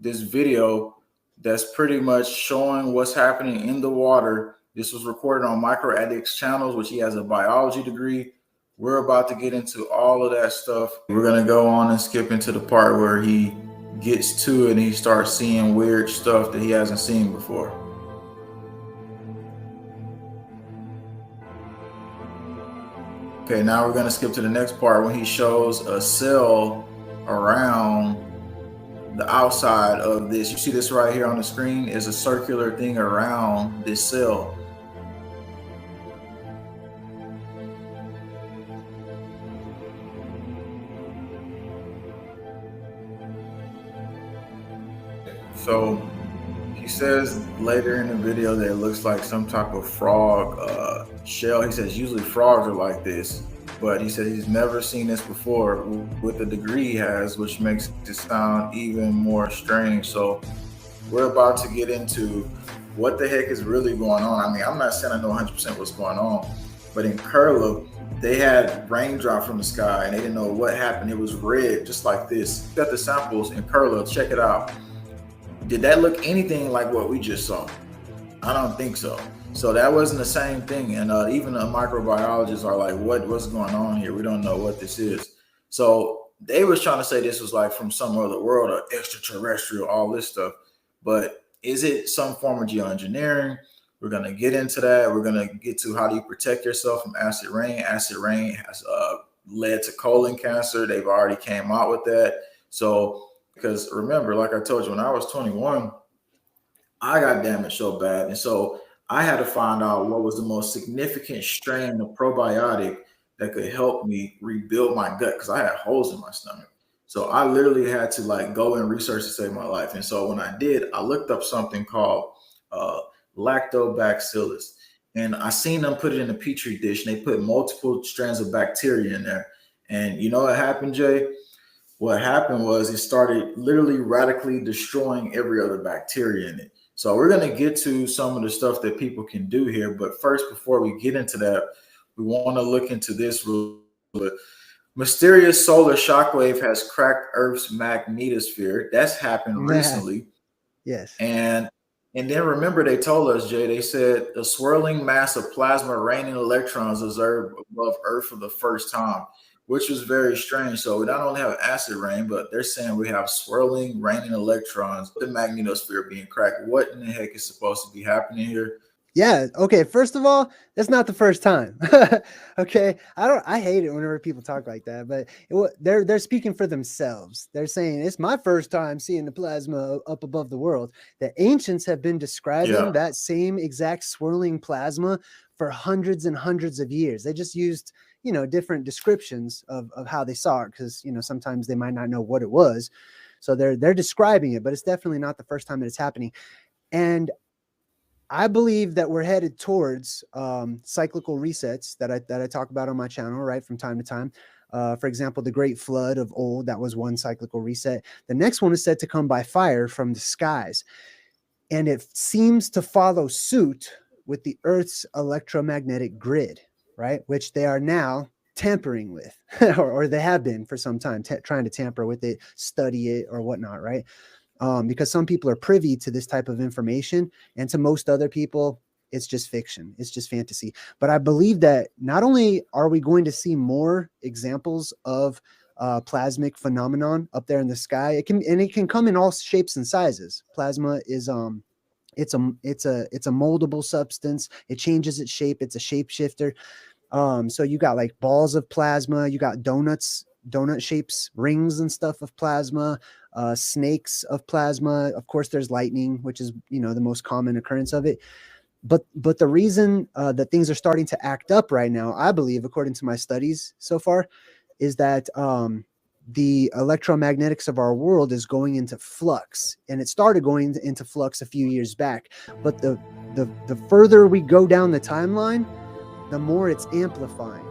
this video that's pretty much showing what's happening in the water. This was recorded on microethics channels, which he has a biology degree. We're about to get into all of that stuff. We're going to go on and skip into the part where he gets to it and he starts seeing weird stuff that he hasn't seen before. Okay, now we're going to skip to the next part when he shows a cell around the outside of this. You see this right here on the screen is a circular thing around this cell. So he says later in the video that it looks like some type of frog shell. He says usually frogs are like this, but he said he's never seen this before with the degree he has, which makes it sound even more strange. So we're about to get into what the heck is really going on. I mean, I'm not saying I know 100% what's going on, but in Kurla, they had raindrop from the sky and they didn't know what happened. It was red, just like this. Got the samples in Kurla, check it out. Did that look anything like what we just saw? I don't think so. So that wasn't the same thing. And even the microbiologists are like, what's going on here? We don't know what this is. So they was trying to say this was like from some other world or extraterrestrial, all this stuff. But is it some form of geoengineering? We're going to get into that. We're going to get to how do you protect yourself from acid rain. Acid rain has led to colon cancer. They've already came out with that. So because remember, like I told you, when I was 21, I got damaged so bad. And so I had to find out what was the most significant strain of probiotic that could help me rebuild my gut because I had holes in my stomach. So I literally had to like go and research to save my life. And so when I did, I looked up something called lactobacillus. And I seen them put it in a petri dish and they put multiple strands of bacteria in there. And you know what happened, Jay? What happened was it started literally radically destroying every other bacteria in it. So we're going to get to some of the stuff that people can do here. But first, before we get into that, we want to look into this real quick. Mysterious solar shockwave has cracked Earth's magnetosphere. That's happened recently. Yes. And then remember they told us, Jay, they said a swirling mass of plasma raining electrons observed above Earth for the first time, which was very strange. So we not only have acid rain, but they're saying we have swirling, raining electrons, the magnetosphere being cracked. What in the heck is supposed to be happening here? Yeah. Okay. First of all, that's not the first time. Okay. I hate it whenever people talk like that, but they're speaking for themselves. They're saying it's my first time seeing the plasma up above the world. The ancients have been describing that same exact swirling plasma for hundreds and hundreds of years. They just used, different descriptions of how they saw it. Cause sometimes they might not know what it was. So they're describing it, but it's definitely not the first time that it's happening. And I believe that we're headed towards cyclical resets that I talk about on my channel, right, from time to time. For example, the Great Flood of old, that was one cyclical reset. The next one is said to come by fire from the skies. And it seems to follow suit with the Earth's electromagnetic grid, right, which they are now tampering with, or they have been for some time, trying to tamper with it, study it or whatnot, right? Because some people are privy to this type of information, and to most other people, it's just fiction. It's just fantasy. But I believe that not only are we going to see more examples of plasmic phenomenon up there in the sky, it can come in all shapes and sizes. Plasma is it's a moldable substance. It changes its shape. It's a shapeshifter. So you got like balls of plasma. You got donut shapes, rings and stuff of plasma. Snakes of plasma. Of course, there's lightning, which is, the most common occurrence of it. But the reason that things are starting to act up right now, I believe, according to my studies so far, is that the electromagnetics of our world is going into flux, and it started going into flux a few years back. But the further we go down the timeline, the more it's amplifying.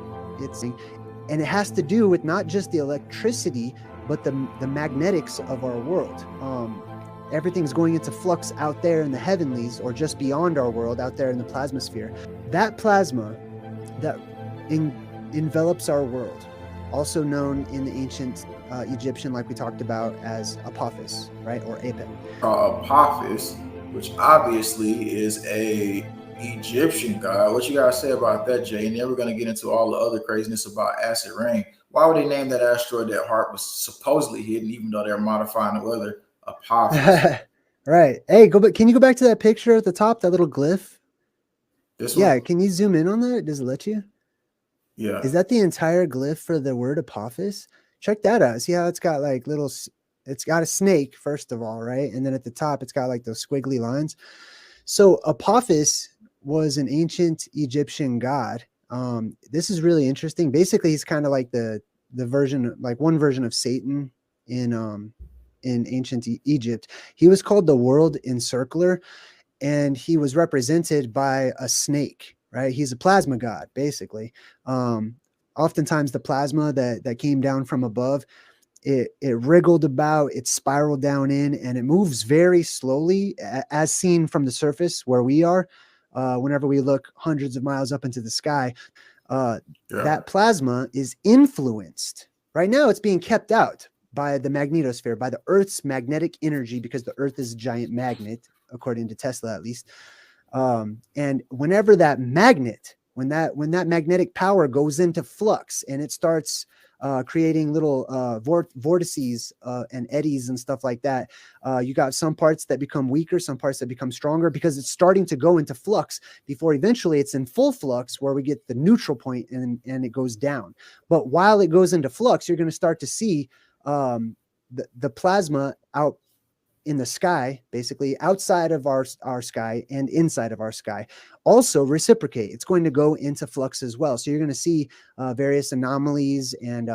And it has to do with not just the electricity, but the magnetics of our world. Everything's going into flux out there in the heavenlies, or just beyond our world, out there in the plasmasphere. That plasma that envelops our world, also known in the ancient Egyptian, like we talked about, as Apophis, right, or Apep. Apophis, which obviously is a Egyptian god. What you gotta say about that, Jay? And then we're gonna get into all the other craziness about acid rain. Why would they name that asteroid that HAARP was supposedly hidden, even though they're modifying the weather? Apophis. Right. Hey, go back. Can you go back to that picture at the top, that little glyph? This Yeah. one? Can you zoom in on that? Does it let you? Yeah. Is that the entire glyph for the word Apophis? Check that out. See how it's got like little, it's got a snake, first of all, right? And then at the top, it's got like those squiggly lines. So Apophis was an ancient Egyptian god. This is really interesting. Basically, he's kind of like the version, like one version of Satan in ancient Egypt. He was called the world encircler, and he was represented by a snake, right? He's a plasma god, basically. Oftentimes the plasma that came down from above, it wriggled about, it spiraled down in, and it moves very slowly, as seen from the surface where we are. Whenever we look hundreds of miles up into the sky, that plasma is influenced. Right now, it's being kept out by the magnetosphere, by the Earth's magnetic energy, because the Earth is a giant magnet, according to Tesla, at least. And whenever that magnet, when that magnetic power goes into flux and it starts creating little vortices and eddies and stuff like that, you got some parts that become weaker, some parts that become stronger, because it's starting to go into flux before eventually it's in full flux, where we get the neutral point and it goes down. But while it goes into flux, you're going to start to see the plasma out in the sky, basically outside of our sky and inside of our sky, also reciprocate. It's going to go into flux as well. So you're going to see various anomalies and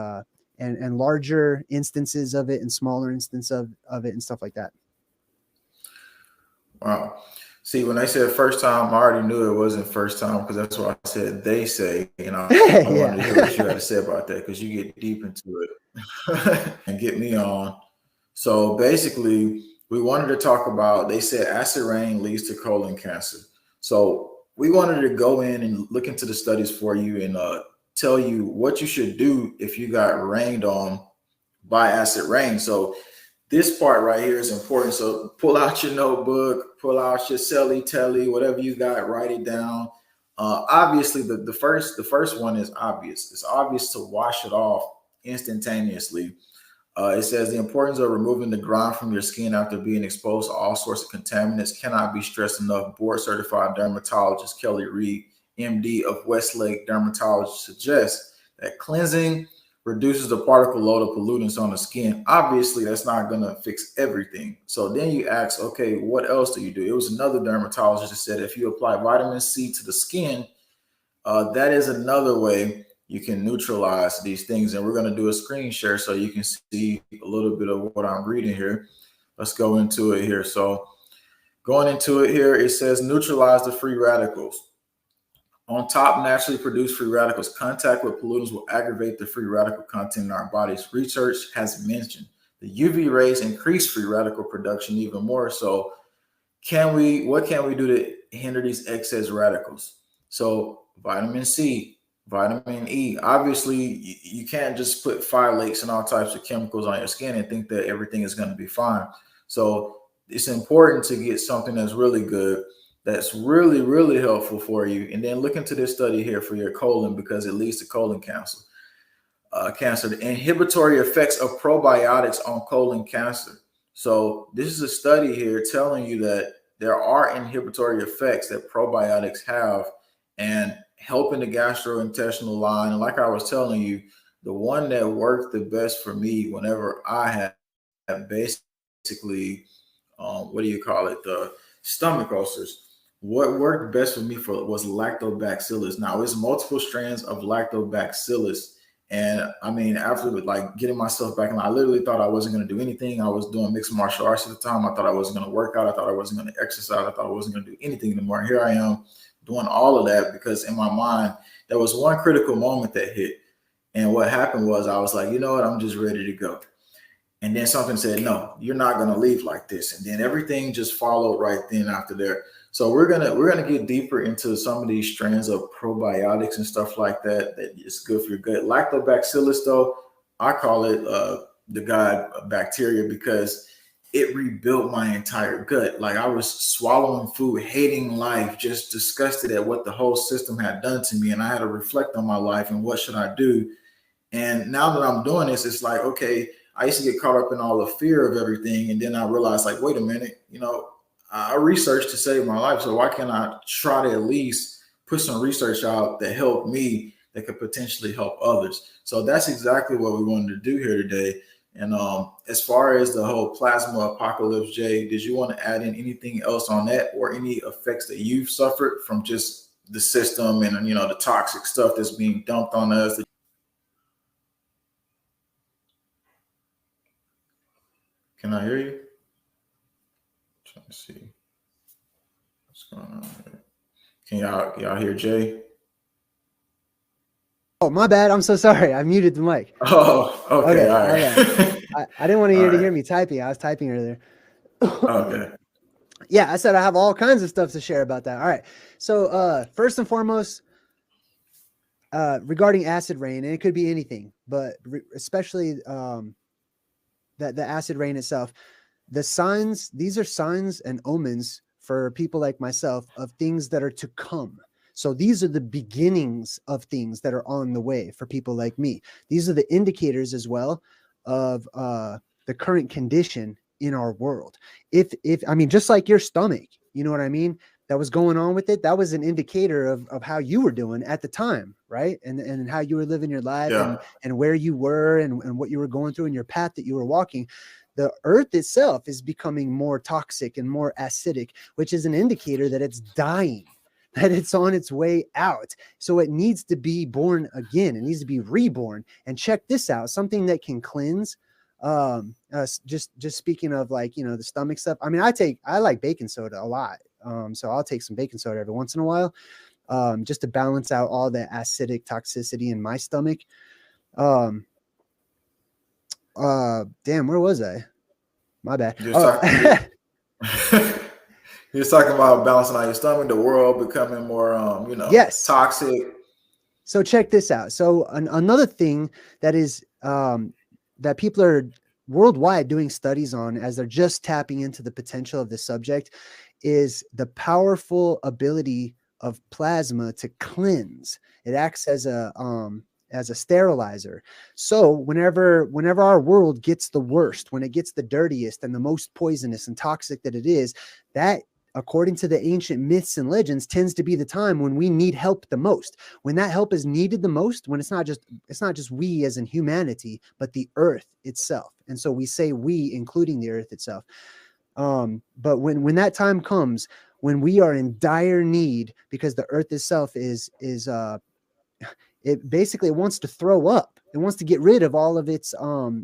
larger instances of it and smaller instances of it and stuff like that. Wow. See, when they said first time, I already knew it wasn't first time, because that's what I said. They say, I wanted to hear what you had to say about that, because you get deep into it and get me on. So basically, we wanted to talk about, they said acid rain leads to colon cancer. So we wanted to go in and look into the studies for you and tell you what you should do if you got rained on by acid rain. So this part right here is important. So pull out your notebook, pull out your celly, telly, whatever you got, write it down. Obviously, the first one is obvious. It's obvious to wash it off instantaneously. It says the importance of removing the grime from your skin after being exposed to all sorts of contaminants cannot be stressed enough. Board certified dermatologist Kelly Reed, MD of Westlake Dermatology, suggests that cleansing reduces the particle load of pollutants on the skin. Obviously, that's not going to fix everything. So then you ask, okay, what else do you do? It was another dermatologist that said if you apply vitamin C to the skin, that is another way you can neutralize these things. And we're going to do a screen share so you can see a little bit of what I'm reading here. Let's go into it here. So going into it here, it says neutralize the free radicals. On top, naturally produced free radicals. Contact with pollutants will aggravate the free radical content in our bodies. Research has mentioned the UV rays increase free radical production even more. So what can we do to hinder these excess radicals? So vitamin C, vitamin E. Obviously, you can't just put phthalates and all types of chemicals on your skin and think that everything is going to be fine. So it's important to get something that's really good, that's really, really helpful for you. And then look into this study here for your colon, because it leads to colon cancer. The inhibitory effects of probiotics on colon cancer. So this is a study here telling you that there are inhibitory effects that probiotics have and helping the gastrointestinal line. And like I was telling you, the one that worked the best for me whenever I had basically, the stomach ulcers. What worked best for me was lactobacillus. Now, it's multiple strands of lactobacillus. And I mean, after like getting myself back, and I literally thought I wasn't going to do anything. I was doing mixed martial arts at the time. I thought I wasn't going to work out. I thought I wasn't going to exercise. I thought I wasn't going to do anything anymore. Here I am doing all of that, because in my mind, there was one critical moment that hit. And what happened was I was like, you know what? I'm just ready to go. And then something said, no, you're not going to leave like this. And then everything just followed right then after there. So we're gonna get deeper into some of these strands of probiotics and stuff like that is good for your gut. Lactobacillus, though, I call it the god bacteria, because it rebuilt my entire gut. Like I was swallowing food, hating life, just disgusted at what the whole system had done to me. And I had to reflect on my life and what should I do. And now that I'm doing this, it's like, okay, I used to get caught up in all the fear of everything. And then I realized, like, wait a minute, I researched to save my life. So why can't I try to at least put some research out that helped me that could potentially help others? So that's exactly what we wanted to do here today. And as far as the whole plasma apocalypse, Jay, did you want to add in anything else on that, or any effects that you've suffered from just the system and, the toxic stuff that's being dumped on us? Can I hear you? I'm trying to see what's going on here. Can y'all hear Jay? Oh, my bad. I'm so sorry. I muted the mic. Oh, okay. All right. Okay. I didn't want to hear me typing. I was typing earlier. Okay. Yeah, I said I have all kinds of stuff to share about that. All right. So first and foremost, regarding acid rain, and it could be anything, but especially the acid rain itself, the signs, these are signs and omens for people like myself of things that are to come. So these are the beginnings of things that are on the way for people like me. These are the indicators as well of the current condition in our world. If I mean, just like your stomach, you know what I mean? That was going on with it. That was an indicator of how you were doing at the time, right? And how you were living your life, and where you were and what you were going through and your path that you were walking. The earth itself is becoming more toxic and more acidic, which is an indicator that it's dying, that it's on its way out. So it needs to be born again. It needs to be reborn. And check this out, something that can cleanse. Just speaking of, like, the stomach stuff. I mean, I like baking soda a lot. So I'll take some baking soda every once in a while, just to balance out all the acidic toxicity in my stomach. Damn, where was I? My bad. You're talking about balancing out your stomach, the world becoming more, yes, toxic. So check this out. So another thing that is, that people are worldwide doing studies on, as they're just tapping into the potential of the subject, is the powerful ability of plasma to cleanse. It acts as a sterilizer. So whenever our world gets the worst, when it gets the dirtiest and the most poisonous and toxic that it is, that, according to the ancient myths and legends, tends to be the time when we need help the most. When that help is needed the most, when it's not just we as in humanity, but the earth itself. And so we say we, including the earth itself. But when that time comes, when we are in dire need, because the earth itself is it basically wants to throw up. It wants to get rid of all of its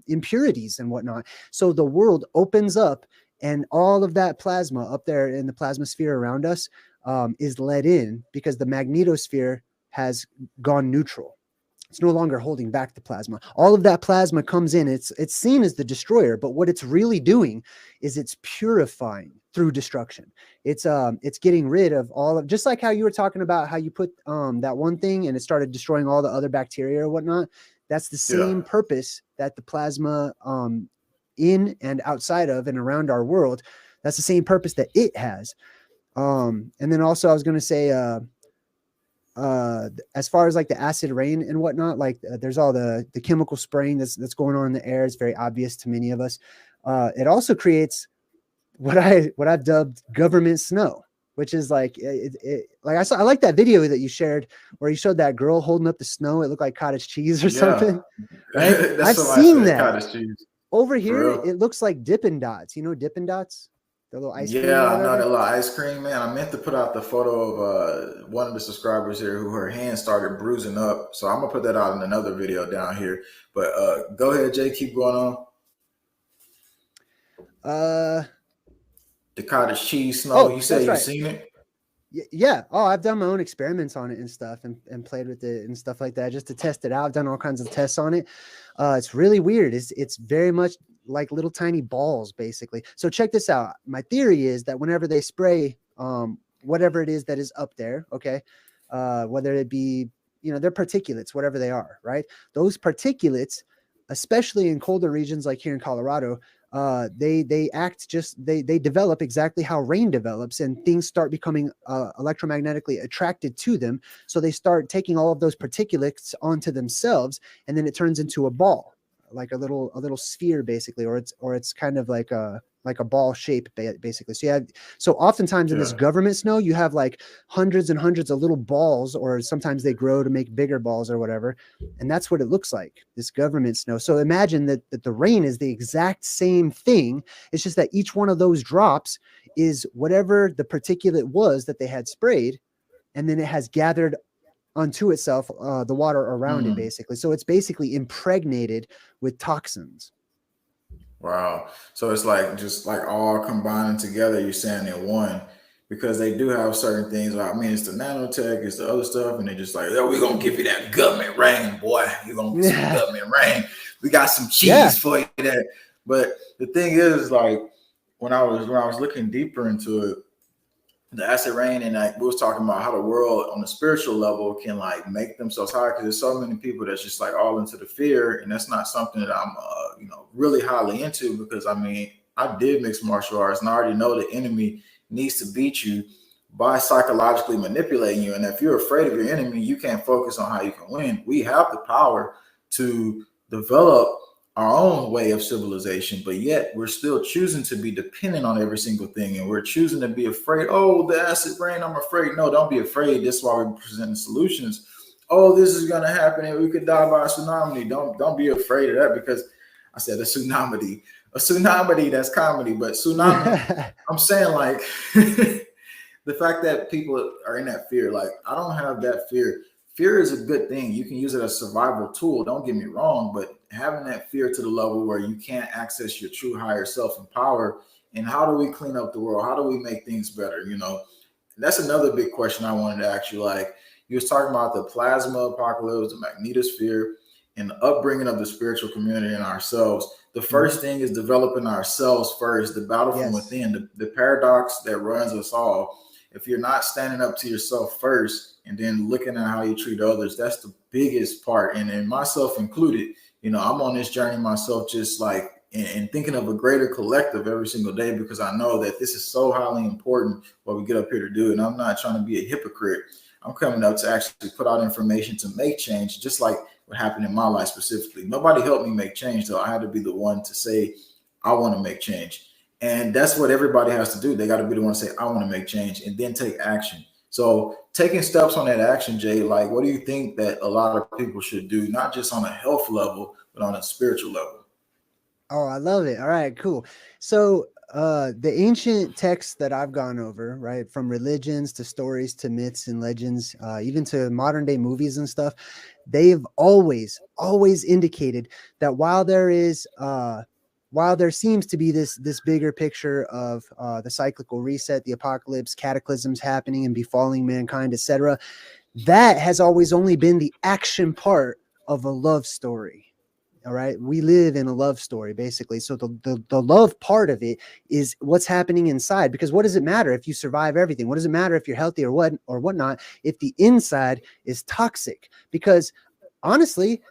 impurities and whatnot. So the world opens up, and all of that plasma up there in the plasma sphere around us is let in, because the magnetosphere has gone neutral. It's no longer holding back the plasma. All of that plasma comes in. It's seen as the destroyer, but what it's really doing is it's purifying through destruction. It's getting rid of all of, just like how you were talking about how you put that one thing and it started destroying all the other bacteria or whatnot. That's the same purpose that the plasma in and outside of and around our world, that's the same purpose that it has. And then also I was going to say, as far as like the acid rain and whatnot, like there's all the chemical spraying that's going on in the air. It's very obvious to many of us. It also creates what I've dubbed government snow, which is like, like I like that video that you shared where you showed that girl holding up the snow. It looked like cottage cheese or something. Right? I've seen that. Cottage cheese. Over here, it looks like Dippin' Dots. You know Dippin' Dots? The little ice cream. Yeah, I know that little ice cream, man. I meant to put out the photo of one of the subscribers here who her hand started bruising up. So I'm gonna put that out in another video down here. But go ahead, Jay. Keep going on. The cottage cheese snow. You said you've seen it? Yeah. Oh, I've done my own experiments on it and stuff, and played with it and stuff like that, just to test it out. I've done all kinds of tests on it. It's really weird. It's very much like little tiny balls, basically. So check this out. My theory is that whenever they spray whatever it is that is up there, okay, whether it be, they're particulates, whatever they are, right? Those particulates especially in colder regions like here in Colorado, they act just they develop exactly how rain develops, and things start becoming electromagnetically attracted to them. So they start taking all of those particulates onto themselves, and then it turns into a ball, like a little sphere basically, or it's kind of like a ball shape basically. So oftentimes in this government snow, you have like hundreds and hundreds of little balls, or sometimes they grow to make bigger balls or whatever. And that's what it looks like, this government snow. So imagine that the rain is the exact same thing. It's just that each one of those drops is whatever the particulate was that they had sprayed, and then it has gathered onto itself the water around it basically. So it's basically impregnated with toxins. Wow. So it's like just like all combining together, you're saying in one, because they do have certain things. I mean, it's the nanotech, it's the other stuff, and they're just like, oh, we're gonna give you that government rain, boy. You're gonna get some government rain. We got some cheese for you there. But the thing is, like, when I was looking deeper into it, the acid rain, and like we was talking about how the world on the spiritual level can like make themselves high, because there's so many people that's just like all into the fear, and that's not something that I'm really highly into, because I mean, I did mixed martial arts, and I already know the enemy needs to beat you by psychologically manipulating you. And if you're afraid of your enemy, you can't focus on how you can win. We have the power to develop our own way of civilization, but yet we're still choosing to be dependent on every single thing, and we're choosing to be afraid. Oh, the acid rain, I'm afraid. No, don't be afraid. That's why we're presenting solutions. Oh, this is gonna happen and we could die by a tsunami. Don't be afraid of that, because I said a tsunami, that's comedy, but tsunami, I'm saying like the fact that people are in that fear, like I don't have that fear. Fear is a good thing. You can use it as a survival tool. Don't get me wrong, but having that fear to the level where you can't access your true higher self and power, and how do we clean up the world? How do we make things better? That's another big question I wanted to ask you. Like you was talking about the plasma apocalypse, the magnetosphere, and the upbringing of the spiritual community and ourselves. The first thing is developing ourselves first, the battle from within, the paradox that runs us all. If you're not standing up to yourself first and then looking at how you treat others, that's the biggest part. And myself included, I'm on this journey myself, just like, and thinking of a greater collective every single day, because I know that this is so highly important what we get up here to do. And I'm not trying to be a hypocrite. I'm coming up to actually put out information to make change, just like what happened in my life specifically. Nobody helped me make change, though. I had to be the one to say, I want to make change. And that's what everybody has to do. They got to be the one to say, I want to make change, and then take action. So taking steps on that action, Jay, like, what do you think that a lot of people should do, not just on a health level, but on a spiritual level? Oh, I love it. All right, cool. So the ancient texts that I've gone over, right, from religions to stories to myths and legends, even to modern day movies and stuff, they've always indicated that while there seems to be this bigger picture of the cyclical reset, the apocalypse, cataclysms happening and befalling mankind, etc., that has always only been the action part of a love story. All right. We live in a love story, basically. So the love part of it is what's happening inside, because what does it matter if you survive everything? What does it matter if you're healthy or whatnot, if the inside is toxic? Because honestly,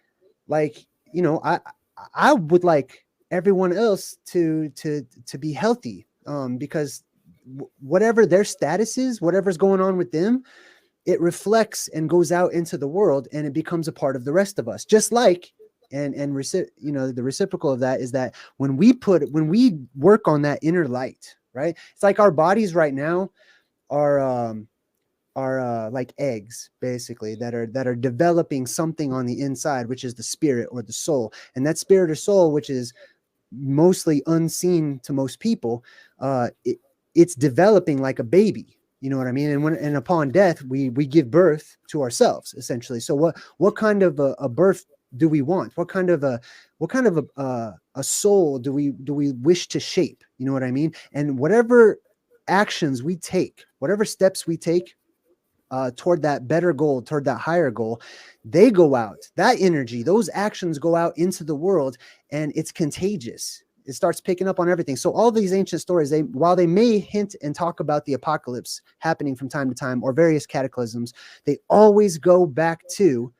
like, I would like everyone else to be healthy, because whatever their status is, whatever's going on with them, it reflects and goes out into the world, and it becomes a part of the rest of us. Just like, the reciprocal of that is that when we work on that inner light, right? It's like our bodies right now are like eggs, basically, that are developing something on the inside, which is the spirit or the soul. And that spirit or soul, which is mostly unseen to most people, it's developing like a baby. You know what I mean? And upon death, we give birth to ourselves, essentially. So what kind of a birth do we want? What kind of a soul do we wish to shape? You know what I mean? And whatever actions we take, whatever steps we take toward that better goal, toward that higher goal, they go out. That energy, those actions go out into the world, and it's contagious. It starts picking up on everything. So all these ancient stories, while they may hint and talk about the apocalypse happening from time to time or various cataclysms, they always go back to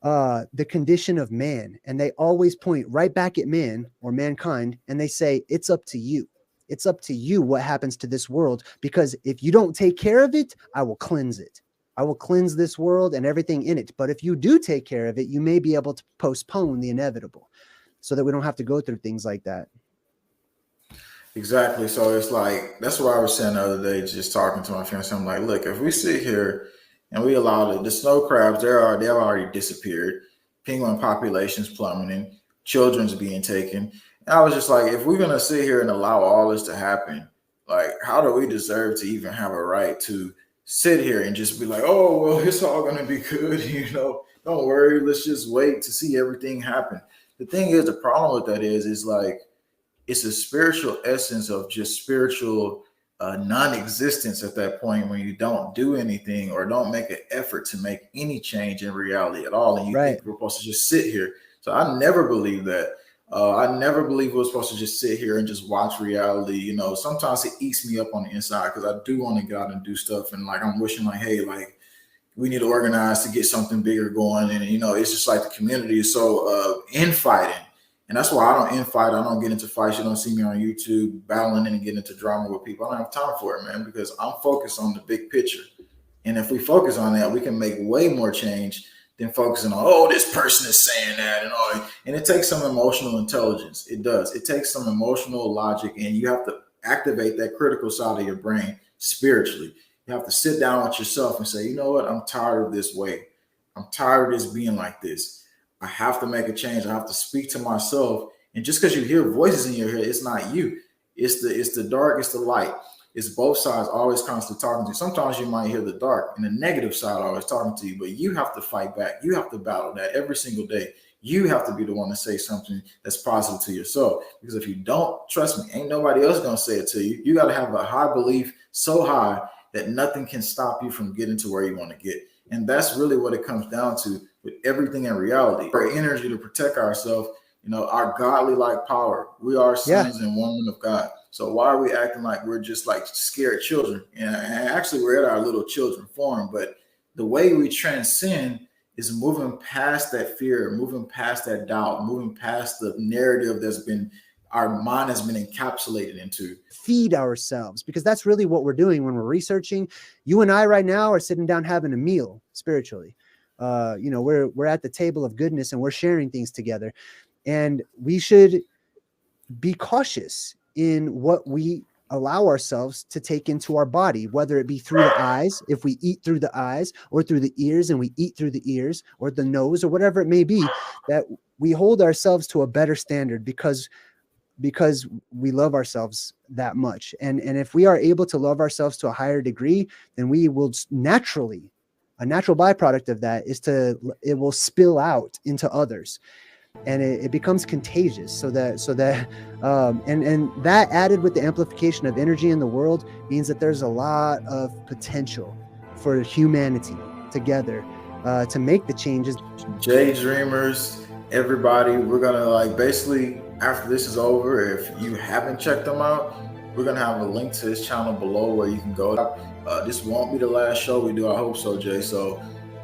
the condition of man, and they always point right back at man or mankind, and they say, it's up to you. It's up to you what happens to this world, because if you don't take care of it, I will cleanse it. I will cleanse this world and everything in it. But if you do take care of it, you may be able to postpone the inevitable so that we don't have to go through things like that. Exactly. So it's like, that's what I was saying the other day, just talking to my friends. I'm like, look, if we sit here and we allow the snow crabs, they've already disappeared. Penguin populations plummeting, children's being taken. And I was just like, if we're going to sit here and allow all this to happen, like, how do we deserve to even have a right to sit here and just be like, oh, well, it's all going to be good. Don't worry. Let's just wait to see everything happen. The thing is, the problem with that is like, it's a spiritual essence of just spiritual non-existence at that point, when you don't do anything or don't make an effort to make any change in reality at all. And you think we're supposed to just sit here. So I never believed that. I never believed we're supposed to just sit here and just watch reality. Sometimes it eats me up on the inside, because I do want to get out and do stuff. And like, I'm wishing like, hey, like, we need to organize to get something bigger going. And, it's just like the community is so infighting. And that's why I don't infight. I don't get into fights. You don't see me on YouTube battling and getting into drama with people. I don't have time for it, man, because I'm focused on the big picture. And if we focus on that, we can make way more change than focusing on, oh, this person is saying that and all. And it takes some emotional intelligence. It does. It takes some emotional logic, and you have to activate that critical side of your brain spiritually. You have to sit down with yourself and say, you know what? I'm tired of this way. I'm tired of this being like this. I have to make a change. I have to speak to myself. And just because you hear voices in your head, it's not you. It's the dark, it's the light. It's both sides always constantly talking to you. Sometimes you might hear the dark and the negative side always talking to you, but you have to fight back. You have to battle that every single day. You have to be the one to say something that's positive to yourself. Because if you don't, trust me, ain't nobody else going to say it to you. You got to have a high belief, so high that nothing can stop you from getting to where you want to get. And that's really what it comes down to with everything in reality. Our energy to protect ourselves, our godly like power. We are sons and women of God. So why are we acting like we're just like scared children? And actually, we're at our little children form. But the way we transcend is moving past that fear, moving past that doubt, moving past the narrative that's been, our mind has been encapsulated into. Feed ourselves, because that's really what we're doing when we're researching. You and I right now are sitting down having a meal spiritually. We're at the table of goodness and we're sharing things together. And we should be cautious in what we allow ourselves to take into our body, whether it be through the eyes, if we eat through the eyes, or through the ears and we eat through the ears, or the nose, or whatever it may be, that we hold ourselves to a better standard because we love ourselves that much. And if we are able to love ourselves to a higher degree, then we will naturally, a natural byproduct of that is it will spill out into others. And it becomes contagious, so that and that, added with the amplification of energy in the world, means that there's a lot of potential for humanity together to make the changes. JWorkouts, everybody, we're gonna basically, after this is over, if you haven't checked them out, we're gonna have a link to his channel below where you can go. This won't be the last show we do. I hope so, Jay. So